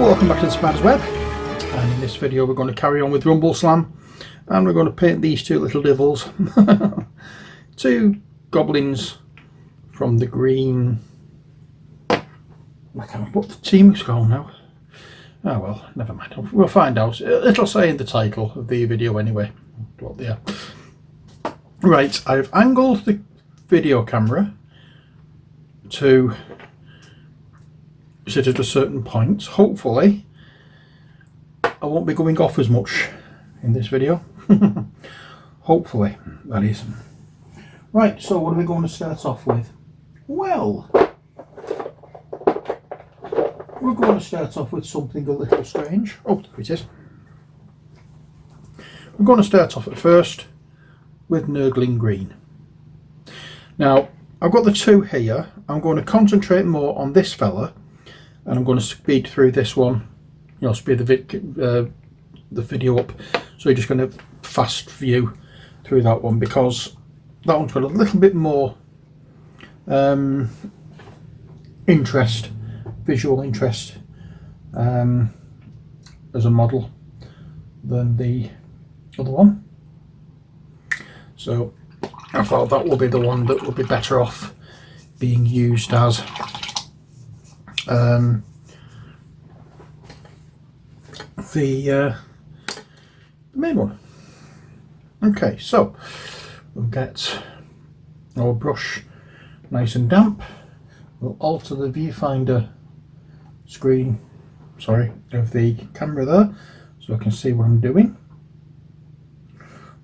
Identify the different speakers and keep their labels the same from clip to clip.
Speaker 1: welcome back to the Spider's Web, and in this video we're going to carry on with Rumbleslam, and we're going to paint these two little devils. Two goblins from the Green... I can't remember what the team is called now. Oh well, never mind, we'll find out. It'll say in the title of the video anyway what they are. Right, I've angled the video camera to sit at a certain point. Hopefully I won't be going off as much in this video. Hopefully, that is. Right, so what are we going to start off with? Well, we're going to start off with something a little strange. Oh, there it is. We're going to start off at first with Nurgling Green. Now, I've got the two here. I'm going to concentrate more on this fella, and I'm going to speed through this one, you know, speed the video up, so you're just going to fast view through that one, because that one's got a little bit more interest, visual interest, as a model than the other one. So I thought that will be the one that would be better off being used as the main one. Okay, so we'll get our brush nice and damp. We'll alter the viewfinder screen, of the camera there, so I can see what I'm doing.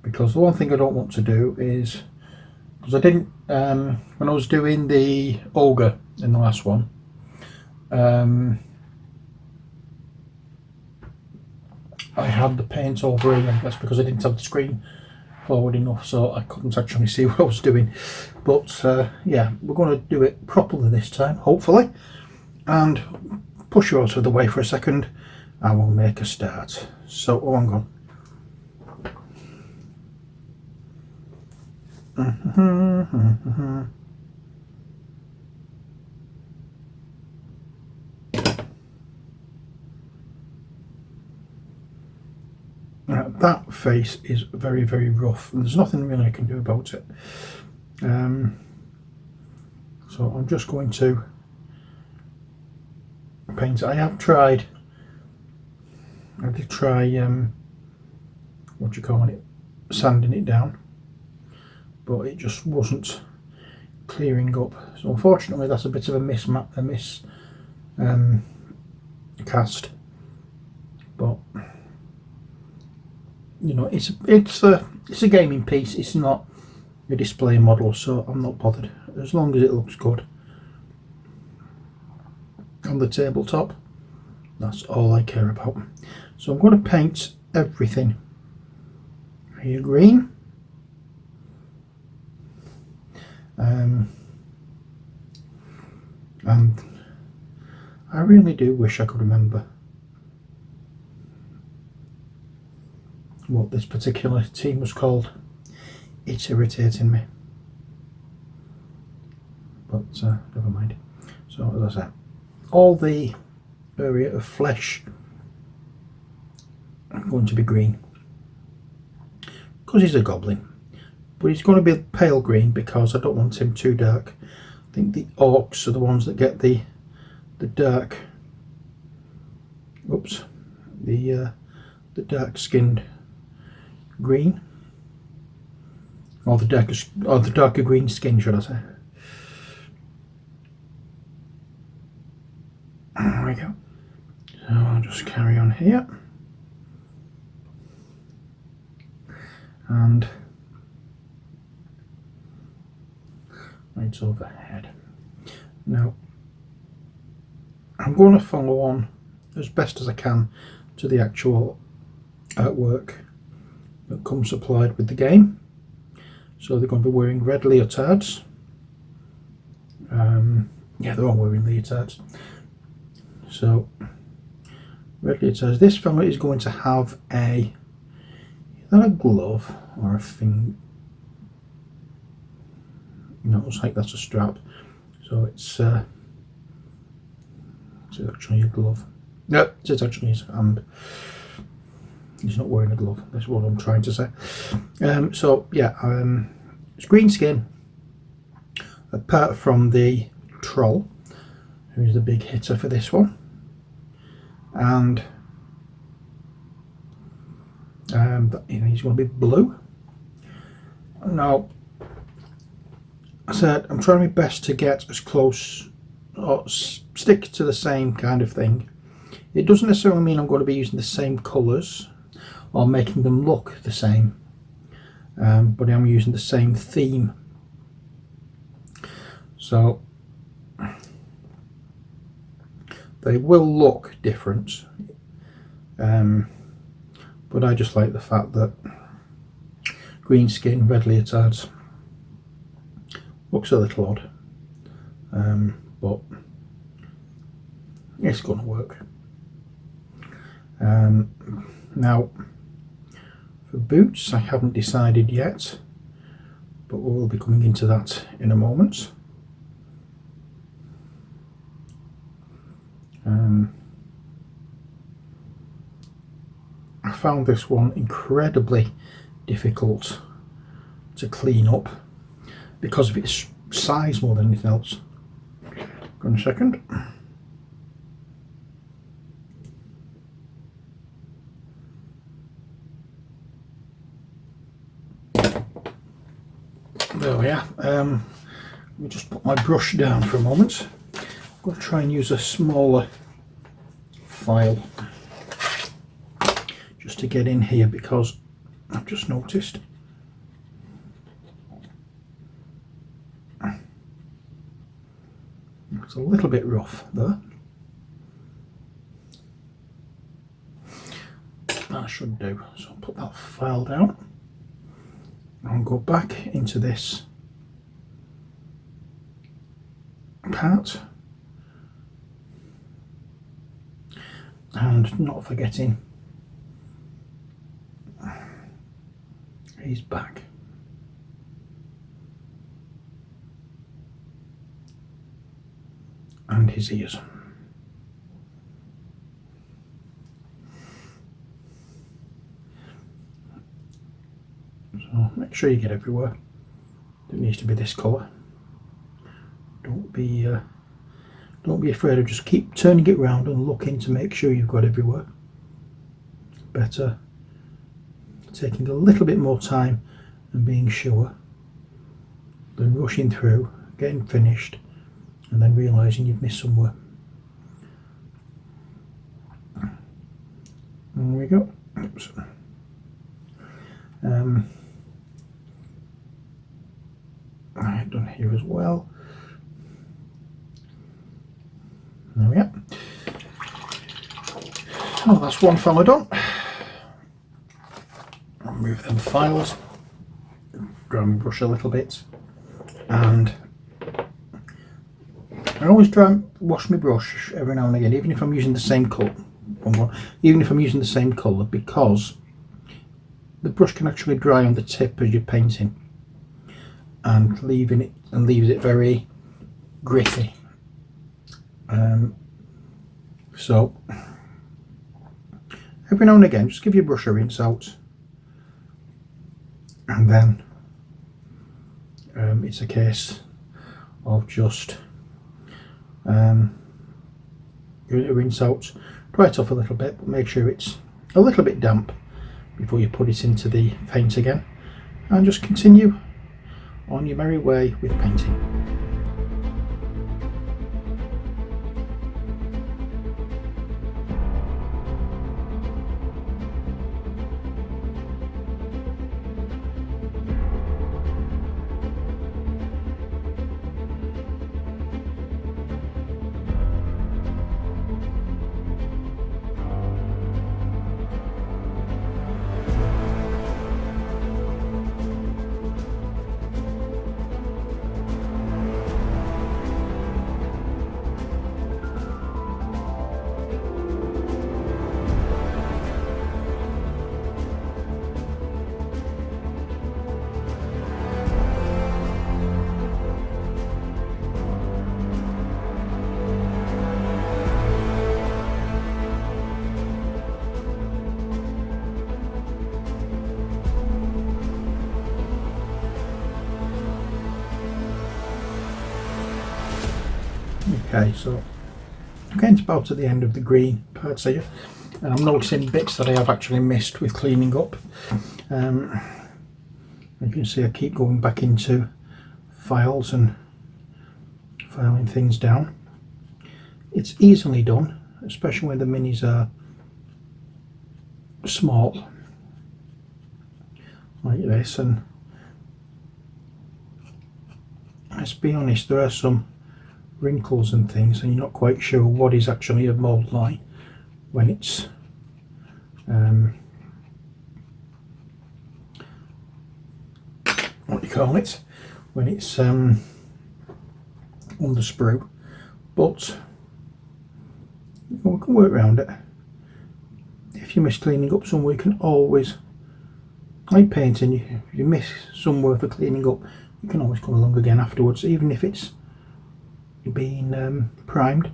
Speaker 1: Because the one thing I don't want to do is, because I didn't, when I was doing the ogre in the last one, I had the paint over here. That's because I didn't have the screen forward enough, so I couldn't actually see what I was doing. But yeah, we're going to do it properly this time, hopefully, and push you out of the way for a second and we'll make a start. So, oh, hang on. That face is very, very rough, and there's nothing really I can do about it. So I'm just going to paint. I did try what do you call it, sanding it down, but it just wasn't clearing up. So unfortunately that's a bit of a miss cast, but you know, it's a gaming piece, it's not a display model, so I'm not bothered as long as it looks good on the tabletop. That's all I care about. So I'm going to paint everything here green. And I really do wish I could remember what this particular team was called. It's irritating me, but never mind. So as I said, all the area of flesh I'm going to be green, because he's a goblin, but he's going to be pale green because I don't want him too dark. I think the orcs are the ones that get the dark, oops, the dark skinned green, or the darker green skin, should I say. There we go. So I'll just carry on here, and right overhead. Now I'm going to follow on as best as I can to the actual artwork that comes supplied with the game. So they're going to be wearing red leotards. Yeah, they're all wearing leotards. So red leotards. This fella is going to have a glove or a thing. No, it looks like that's a strap. So it's actually a glove. Yep, it's actually his hand. He's not wearing a glove, that's what I'm trying to say. So yeah, it's green skin, apart from the troll, who's the big hitter for this one. And he's going to be blue. Now, I said I'm trying my best to get as close or stick to the same kind of thing. It doesn't necessarily mean I'm going to be using the same colours or making them look the same, but I'm using the same theme. So they will look different, but I just like the fact that green skin, red leotards looks a little odd, but it's going to work. Now for boots, I haven't decided yet, but we'll be coming into that in a moment. I found this one incredibly difficult to clean up because of its size more than anything else. Go on a second. There we are. Let me just put my brush down for a moment. I'm going to try and use a smaller file just to get in here, because I've just noticed it's a little bit rough there. That should do. So I'll put that file down and go back into this part, and not forgetting his back. And his ears. So make sure you get everywhere. It needs to be this colour. Don't be afraid of, just keep turning it round and looking to make sure you've got everywhere. Better taking a little bit more time and being sure than rushing through, getting finished, and then realising you've missed somewhere. There we go. Oops. I've done here as well. There we are. Oh, that's one fella done. I'll move them files, dry my brush a little bit, and I always try and wash my brush every now and again, even if I'm using the same colour. Because the brush can actually dry on the tip as you're painting, and leaves it very gritty. So every now and again, just give your brush a rinse out, and then it's a case of just giving it a rinse out, dry it off a little bit, but make sure it's a little bit damp before you put it into the paint again, and just continue on your merry way with painting. Okay, so I'm getting about to the end of the green parts here, and I'm noticing bits that I have actually missed with cleaning up. You can see I keep going back into files and filing things down. It's easily done, especially when the minis are small like this, and let's be honest, there are some wrinkles and things and you're not quite sure what is actually a mould line when it's what do you call it, when it's under sprue, but we can work around it. If you miss cleaning up somewhere, you can always, like painting, if you miss somewhere for cleaning up, you can always come along again afterwards, even if it's been primed,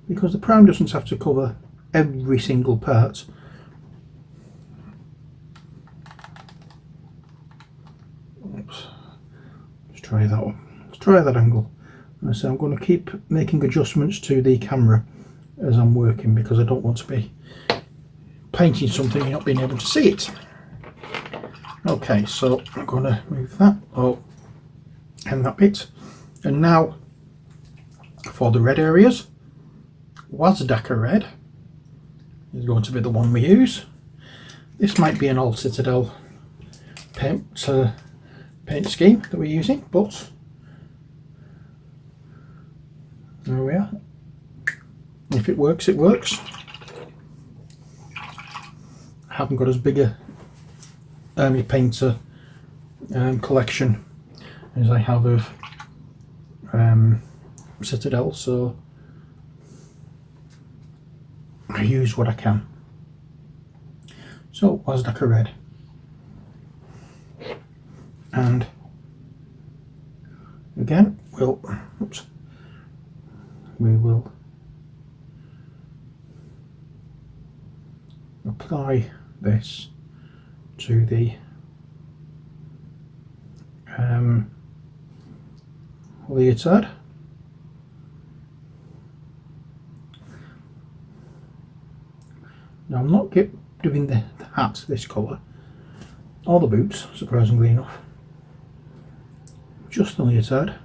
Speaker 1: because the prime doesn't have to cover every single part. Oops. Let's try that one. Let's try that angle. And so I'm going to keep making adjustments to the camera as I'm working, because I don't want to be painting something and not being able to see it. Okay, so I'm going to move that up and that bit, and now for the red areas, Wazdaka red is going to be the one we use. This might be an old Citadel paint scheme that we're using, but there we are. If it works, it works. I haven't got as big a army painter collection as I have of Citadel, so I use what I can. So Wazdaka red, and again we will apply this to the leotard. Now I'm not doing the hat this colour, or the boots, surprisingly enough, just the leotard.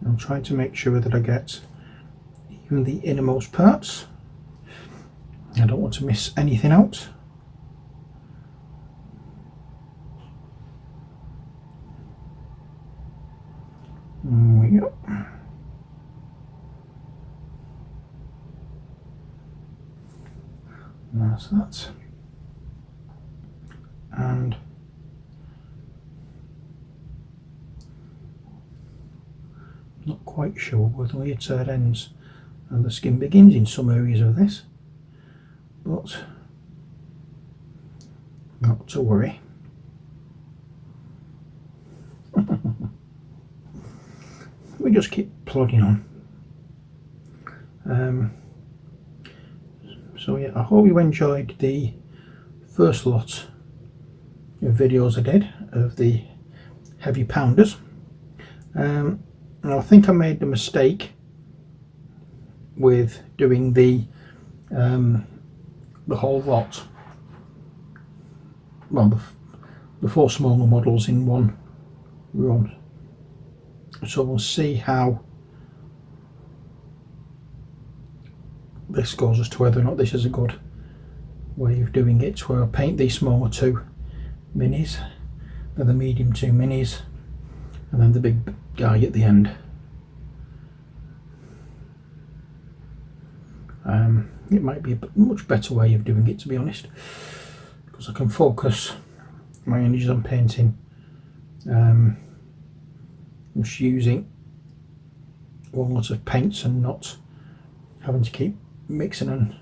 Speaker 1: I'm trying to make sure that I get even the innermost parts. I don't want to miss anything out. There we go. That's that. And not quite sure where the leotard ends and the skin begins in some areas of this, but not to worry. We just keep plodding on. So yeah, I hope you enjoyed the first lot of videos I did of the heavy pounders. And I think I made the mistake with doing the whole lot, well, the 4 smaller models in one run. So we'll see how this goes as to whether or not this is a good way of doing it, where I paint these smaller 2 minis, then the medium 2 minis, and then the big guy at the end. It might be a much better way of doing it, to be honest, because I can focus my energies on painting, just using one lot of paints and not having to keep mixing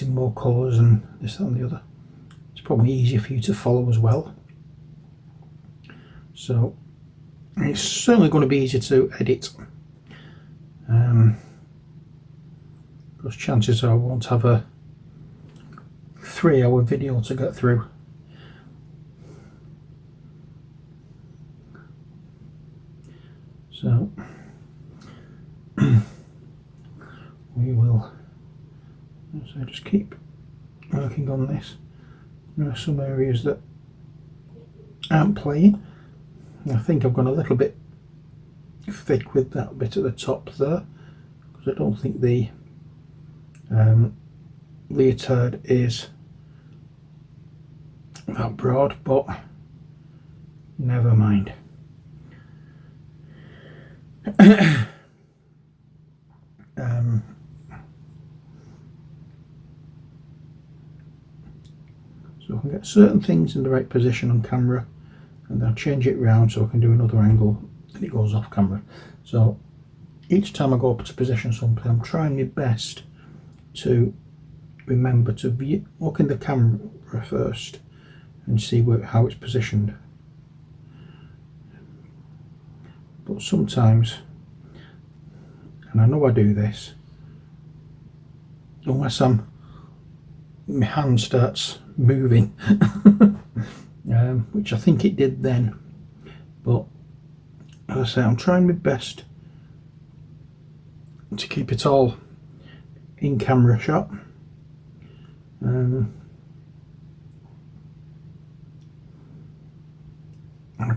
Speaker 1: more colours and this, that and the other. It's probably easier for you to follow as well. So it's certainly going to be easier to edit, because chances are I won't have a 3-hour video to get through. So we will, so just keep working on this. There are some areas that aren't playing. I think I've gone a little bit thick with that bit at the top there, because I don't think the leotard is that broad, but never mind. So I can get certain things in the right position on camera, and then I'll change it round so I can do another angle and it goes off camera. So each time I go up to position something, I'm trying my best to remember to look in the camera first and see how it's positioned. But sometimes, and I know I do this, unless my hand starts moving, which I think it did then, but as I say, I'm trying my best to keep it all in camera shot. I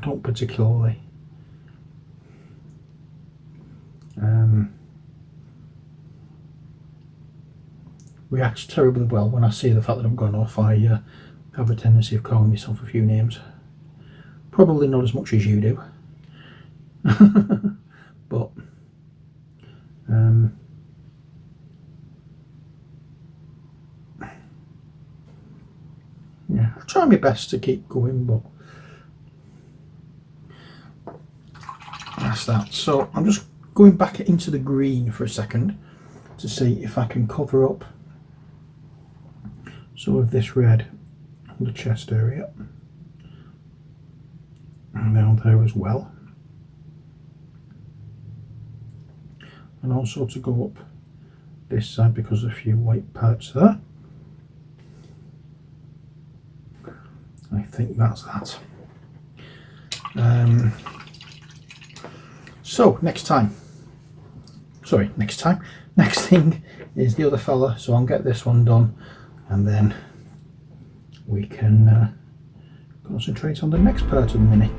Speaker 1: don't particularly react terribly well when I see the fact that I'm going off. I have a tendency of calling myself a few names. Probably not as much as you do. But yeah, I try my best to keep going, but that's that. So I'm just going back into the green for a second to see if I can cover up some of this red on the chest area and down there as well, and also to go up this side because there's a few white parts there. I think that's that. So next thing is the other fella, so I'll get this one done and then we can concentrate on the next part of the mini.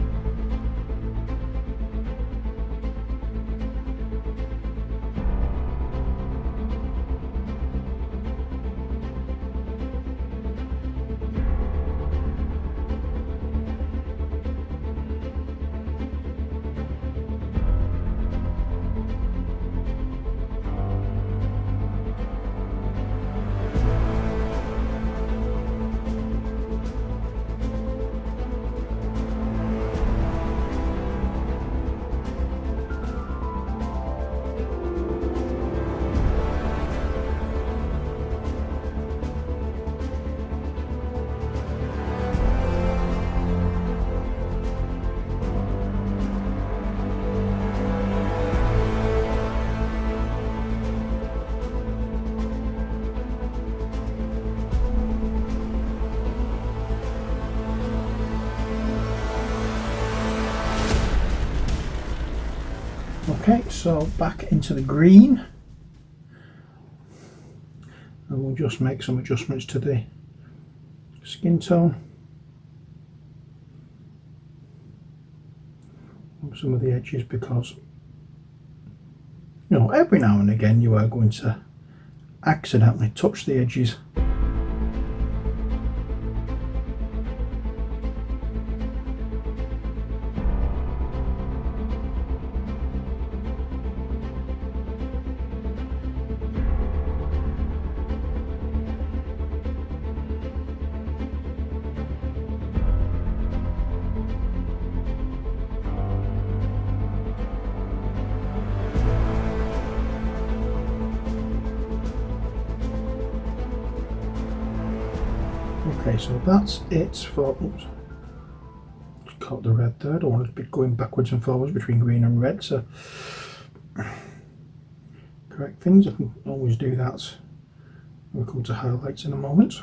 Speaker 1: Okay, so back into the green, and we'll just make some adjustments to the skin tone on some of the edges, because you know, every now and again you are going to accidentally touch the edges. Okay, so that's it for, oops, just caught the red there. I don't want to be going backwards and forwards between green and red, so correct things. I can always do that. We'll come to highlights in a moment.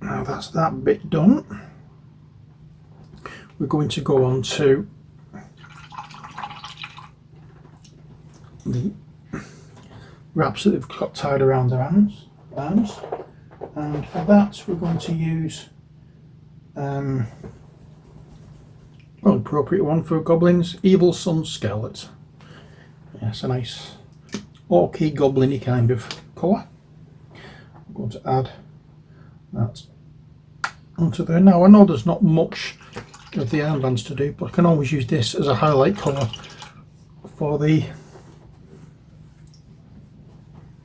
Speaker 1: Now that's that bit done. We're going to go on to the wraps that they've got tied around their arms. And for that we're going to use well, appropriate one for goblins, Evil Sun Scarlet. Yes, a nice orky goblin-y kind of colour. I'm going to add that onto there. Now I know there's not much of the armbands to do, but I can always use this as a highlight colour for the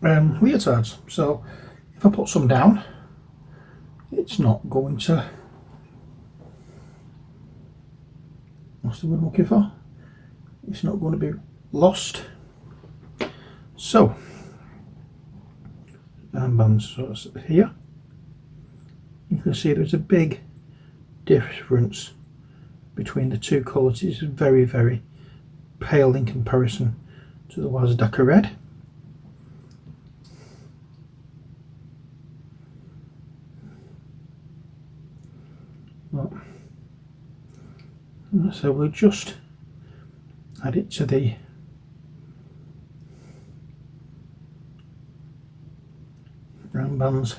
Speaker 1: leotards. So if I put some down, it's not going to, what's the word I'm looking for? It's not going to be lost. So armbands, so it's here. You can see there's a big difference between the two colours. It's very, very pale in comparison to the Wazdaka red. Well, so we'll just add it to the armbands.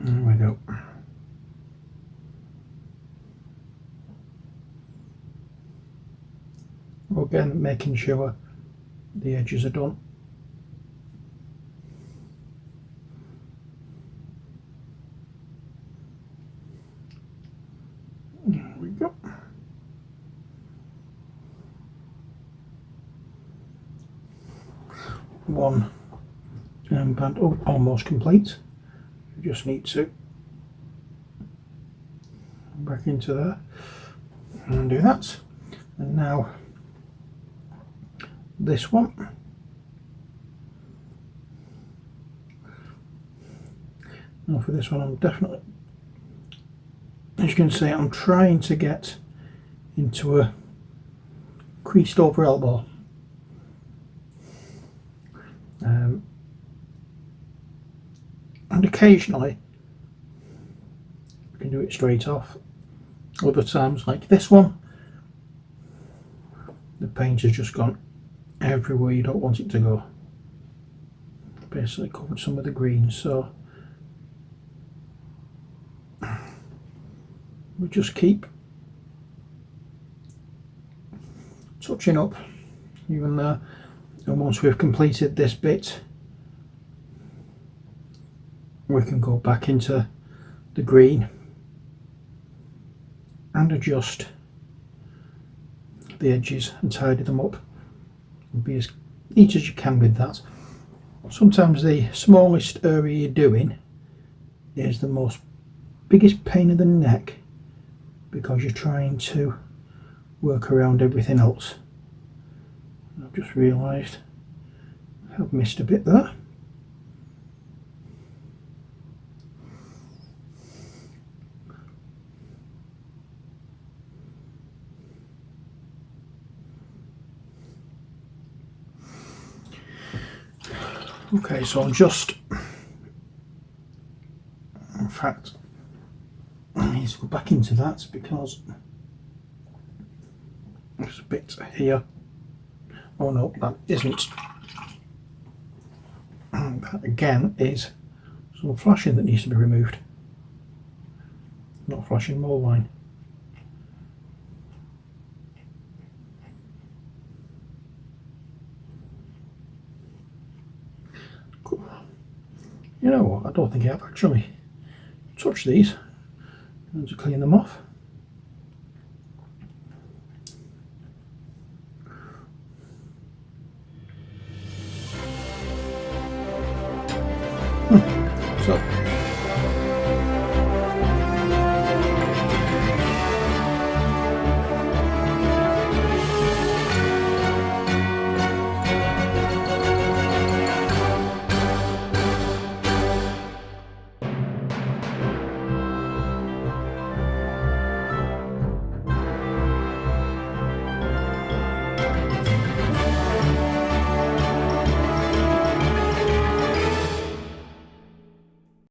Speaker 1: There we go. Again, making sure the edges are done. There we go. One armband almost complete. You just need to back into there and do that. And now this one. Now for this one, I'm definitely, as you can see, I'm trying to get into a creased over elbow. And occasionally you can do it straight off. Other times, like this one, the paint has just gone everywhere you don't want it to go. Basically covered some of the green, so we just keep touching up even there, and once we've completed this bit we can go back into the green and adjust the edges and tidy them up and be as neat as you can with that. Sometimes the smallest area you're doing is the most biggest pain in the neck because you're trying to work around everything else. I've just realised I've missed a bit there. Okay, so I'm just, in fact, I need to go back into that because there's a bit here. Oh no, that isn't. That again is some flashing that needs to be removed. Not flashing mold line. You know what, I don't think I've actually touched these. I'm going to clean them off. So